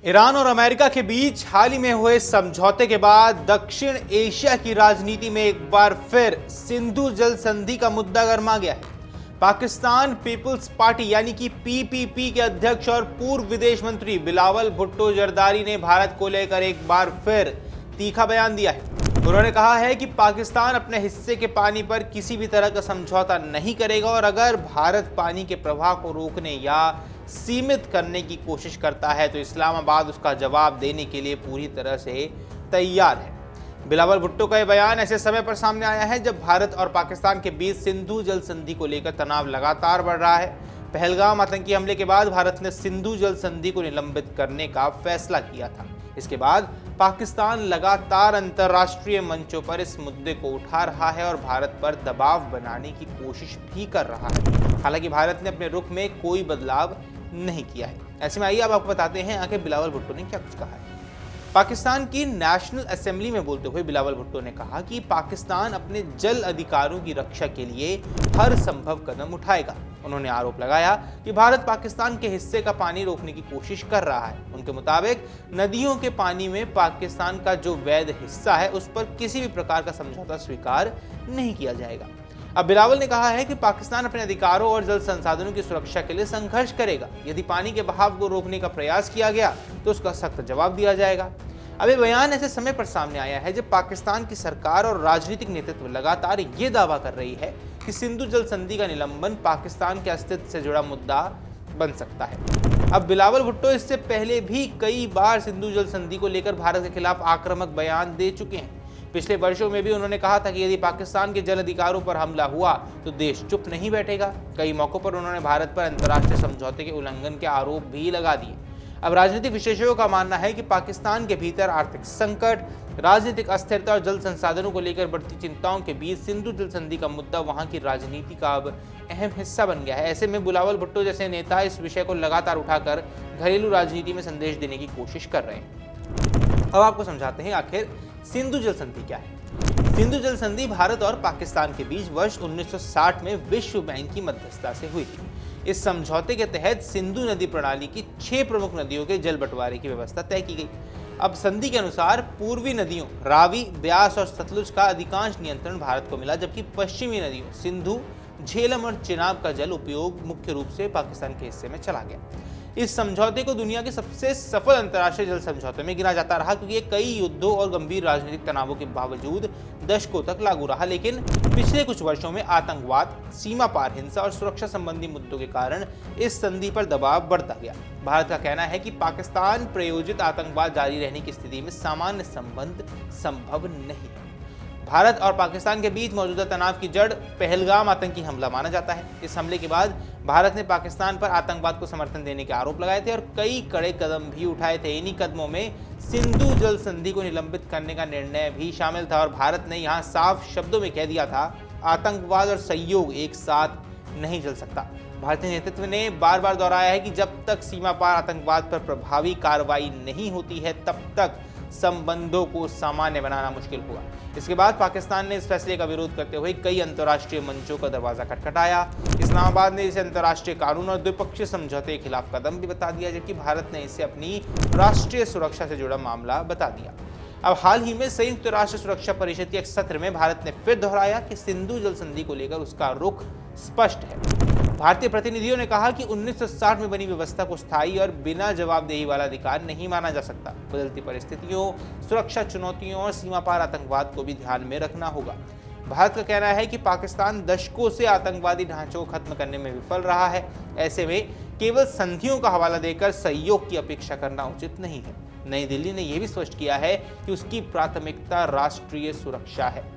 Iran और America के बीच हाल ही में हुए समझौते के बाद दक्षिण एशिया की राजनीति में एक बार फिर सिंधु जल संधि का मुद्दा गर्मा गया है। पाकिस्तान पीपुल्स पार्टी यानी कि पीपीपी के अध्यक्ष और पूर्व विदेश मंत्री बिलावल भुट्टो जरदारी ने भारत को लेकर एक बार फिर तीखा बयान दिया है। उन्होंने कहा है कि पाकिस्तान अपने हिस्से के पानी पर किसी भी तरह का समझौता नहीं करेगा और अगर भारत पानी के प्रवाह को रोकने या सीमित करने की कोशिश करता है तो इस्लामाबाद उसका जवाब देने के लिए पूरी तरह से तैयार है। बिलावल भुट्टो का यह बयान ऐसे समय पर सामने आया है जब भारत और पाकिस्तान के बीच सिंधु जल संधि को लेकर तनाव लगातार बढ़ रहा है। पहलगाम आतंकी हमले के बाद भारत ने सिंधु जल संधि को निलंबित करने का फैसला किया था। इसके बाद पाकिस्तान लगातार अंतर्राष्ट्रीय मंचों पर इस मुद्दे को उठा रहा है और भारत पर दबाव बनाने की कोशिश भी कर रहा है। हालांकि भारत ने अपने रुख में कोई बदलाव नहीं किया है। ऐसे में आइए अब आपको बताते हैं आखिर बिलावल भुट्टो ने क्या कुछ कहा है। पाकिस्तान की नेशनल असेंबली में बोलते हुए बिलावल भुट्टो ने कहा कि पाकिस्तान अपने जल अधिकारों की रक्षा के लिए हर संभव कदम उठाएगा। उन्होंने आरोप लगाया कि भारत पाकिस्तान के हिस्से का पानी रोकने की कोशिश कर रहा है। उनके मुताबिक नदियों के पानी में पाकिस्तान का जो वैध हिस्सा है उस पर किसी भी प्रकार का समझौता स्वीकार नहीं किया जाएगा। अब बिलावल ने कहा है कि पाकिस्तान अपने अधिकारों और जल संसाधनों की सुरक्षा के लिए संघर्ष करेगा। यदि पानी के बहाव को रोकने का प्रयास किया गया तो उसका सख्त जवाब दिया जाएगा। अब ये बयान ऐसे समय पर सामने आया है जब पाकिस्तान की सरकार और राजनीतिक नेतृत्व लगातार ये दावा कर रही है कि सिंधु जल संधि का निलंबन पाकिस्तान के अस्तित्व से जुड़ा मुद्दा बन सकता है। अब बिलावल भुट्टो इससे पहले भी कई बार सिंधु जल संधि को लेकर भारत के खिलाफ आक्रामक बयान दे चुके हैं। पिछले वर्षों में भी उन्होंने कहा था कि यदि पाकिस्तान के जल अधिकारों पर हमला हुआ तो देश चुप नहीं बैठेगा। कई मौकों पर उन्होंने भारत पर अंतर्राष्ट्रीय समझौते के उल्लंघन के आरोप भी लगा दिए। अब राजनीतिक विशेषज्ञों का मानना है कि पाकिस्तान के भीतर आर्थिक संकट, राजनीतिक अस्थिरता और जल संसाधनों को लेकर बढ़ती चिंताओं के बीच सिंधु जल संधि का मुद्दा वहां की राजनीति का अब अहम हिस्सा बन गया है। ऐसे में बिलावल भुट्टो जैसे नेता इस विषय को लगातार उठाकर घरेलू राजनीति में संदेश देने की कोशिश कर रहे हैं। अब आपको समझाते हैं आखिर सिंधु जल संधि क्या है। सिंधु जल संधि भारत और पाकिस्तान के बीच वर्ष 1960 में विश्व बैंक की मध्यस्थता से हुई थी। इस समझौते के तहत सिंधु नदी प्रणाली की 6 प्रमुख नदियों के जल बंटवारे की व्यवस्था तय की गई। अब संधि के अनुसार पूर्वी नदियों रावी, ब्यास और सतलुज का अधिकांश नियंत्रण भारत को मिला, जबकि पश्चिमी नदियों सिंधु, झेलम और चिनाब का जल उपयोग मुख्य रूप से पाकिस्तान के हिस्से में चला गया। इस समझौते को दुनिया के सबसे सफल अंतर्राष्ट्रीय जल समझौते में गिना जाता रहा क्योंकि ये कई युद्धों और गंभीर राजनीतिक तनावों के बावजूद दशकों तक लागू रहा। लेकिन पिछले कुछ वर्षों में आतंकवाद, सीमा पार हिंसा और सुरक्षा संबंधी मुद्दों के कारण इस संधि पर दबाव बढ़ता गया। भारत का कहना है कि पाकिस्तान प्रायोजित आतंकवाद जारी रहने की स्थिति में सामान्य संबंध संभव नहीं है। भारत और पाकिस्तान के बीच मौजूदा तनाव की जड़ पहलगाम आतंकी हमला माना जाता है। इस हमले के बाद भारत ने पाकिस्तान पर आतंकवाद को समर्थन देने के आरोप लगाए थे और कई कड़े कदम भी उठाए थे। इन्हीं कदमों में सिंधु जल संधि को निलंबित करने का निर्णय भी शामिल था और भारत ने यहां साफ शब्दों में कह दिया था, आतंकवाद और सहयोग एक साथ नहीं चल सकता। भारतीय नेतृत्व ने बार बार दोहराया है कि जब तक सीमा पार आतंकवाद पर प्रभावी कार्रवाई नहीं होती है तब तक संबंधों को सामान्य बनाना मुश्किल होगा। इसके बाद पाकिस्तान ने इस फैसले का विरोध करते हुए कई अंतर्राष्ट्रीय मंचों का दरवाजा खटखटाया। इस्लामाबाद ने इसे अंतर्राष्ट्रीय कानून और द्विपक्षीय समझौते के खिलाफ कदम भी बता दिया, जबकि भारत ने इसे अपनी राष्ट्रीय सुरक्षा से जुड़ा मामला बता दिया। अब हाल ही में संयुक्त राष्ट्र सुरक्षा परिषद के एक सत्र में भारत ने फिर दोहराया कि सिंधु जल संधि को लेकर उसका रुख स्पष्ट है। भारतीय प्रतिनिधियों ने कहा कि 1960 में बनी व्यवस्था को स्थायी और बिना जवाबदेही वाला अधिकार नहीं माना जा सकता। बदलती परिस्थितियों, सुरक्षा चुनौतियों और सीमा पार आतंकवाद को भी ध्यान में रखना होगा। भारत का कहना है कि पाकिस्तान दशकों से आतंकवादी ढांचों को खत्म करने में विफल रहा है। ऐसे में केवल संधियों का हवाला देकर सहयोग की अपेक्षा करना उचित नहीं है। नई दिल्ली ने यह भी स्पष्ट किया है कि उसकी प्राथमिकता राष्ट्रीय सुरक्षा है।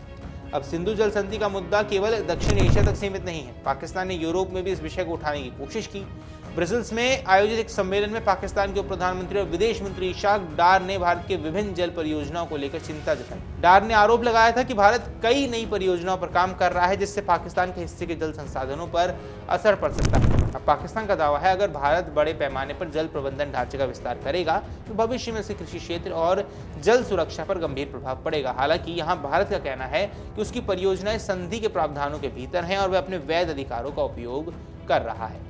अब सिंधु जल संधि का मुद्दा केवल दक्षिण एशिया तक सीमित नहीं है। पाकिस्तान ने यूरोप में भी इस विषय को उठाने की कोशिश की। ब्रसेल्स में आयोजित एक सम्मेलन में पाकिस्तान के उप प्रधानमंत्री और विदेश मंत्री इशाक डार ने भारत के विभिन्न जल परियोजनाओं को लेकर चिंता जताई। डार ने आरोप लगाया था कि भारत कई नई परियोजनाओं पर काम कर रहा है जिससे पाकिस्तान के हिस्से के जल संसाधनों पर असर पड़ सकता है। अब पाकिस्तान का दावा है अगर भारत बड़े पैमाने पर जल प्रबंधन ढांचे का विस्तार करेगा तो भविष्य में इससे कृषि क्षेत्र और जल सुरक्षा पर गंभीर प्रभाव पड़ेगा। हालांकि यहाँ भारत का कहना है कि उसकी परियोजनाएं संधि के प्रावधानों के भीतर हैं और वह अपने वैध अधिकारों का उपयोग कर रहा है।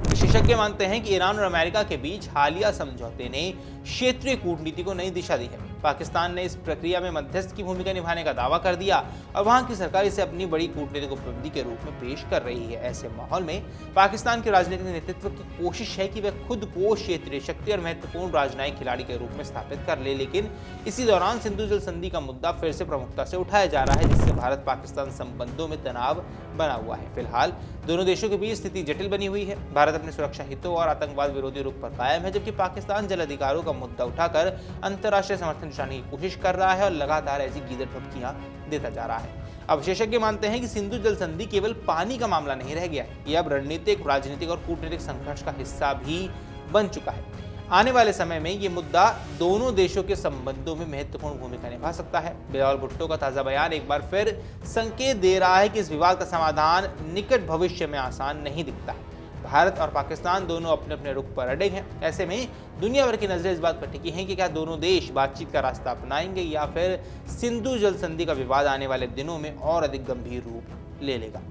विशेषज्ञ मानते हैं कि ईरान और अमेरिका के बीच हालिया समझौते ने क्षेत्रीय कूटनीति को नई दिशा दी है। पाकिस्तान ने इस प्रक्रिया में मध्यस्थ की भूमिका निभाने का दावा कर दिया और वहां की सरकार इसे अपनी बड़ी कूटनीतिक उपलब्धि के रूप में पेश कर रही है। ऐसे माहौल में पाकिस्तान के राजनीतिक नेतृत्व की कोशिश है कि वह खुद को क्षेत्रीय शक्ति और महत्वपूर्ण राजनयिक खिलाड़ी के रूप में स्थापित कर ले, लेकिन इसी दौरान सिंधु जल संधि का मुद्दा फिर से प्रमुखता से उठाया जा रहा है, जिससे भारत पाकिस्तान संबंधों में तनाव बना हुआ है। फिलहाल दोनों देशों के बीच स्थिति जटिल बनी हुई है। भारत अपने सुरक्षा हितों और आतंकवाद विरोधी रुख पर कायम है, जबकि पाकिस्तान जल अधिकारों का मुद्दा उठाकर अंतर्राष्ट्रीय समर्थन जुटाने की कोशिश कर रहा है और लगातार ऐसी गीदड़ धमकियां देता जा रहा है। अब विशेषज्ञ मानते हैं कि सिंधु जल संधि केवल पानी का मामला नहीं रह गया है, ये अब रणनीतिक, राजनीतिक और कूटनीतिक संघर्ष का हिस्सा भी बन चुका है। आने वाले समय में ये मुद्दा दोनों देशों के संबंधों में महत्वपूर्ण भूमिका निभा सकता है। बिलावल भुट्टो का ताजा बयान एक बार फिर संकेत दे रहा है कि इस विवाद का समाधान निकट भविष्य में आसान नहीं दिखता है। भारत और पाकिस्तान दोनों अपने अपने रुख पर अड़े हैं। ऐसे में दुनिया भर की नजरें इस बात पर टिकी हैं कि क्या दोनों देश बातचीत का रास्ता अपनाएंगे या फिर सिंधु जल संधि का विवाद आने वाले दिनों में और अधिक गंभीर रूप ले लेगा।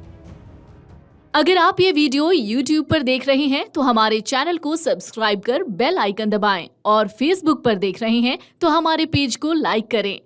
अगर आप ये वीडियो YouTube पर देख रहे हैं तो हमारे चैनल को सब्सक्राइब कर बेल आइकन दबाएं और Facebook पर देख रहे हैं तो हमारे पेज को लाइक करें।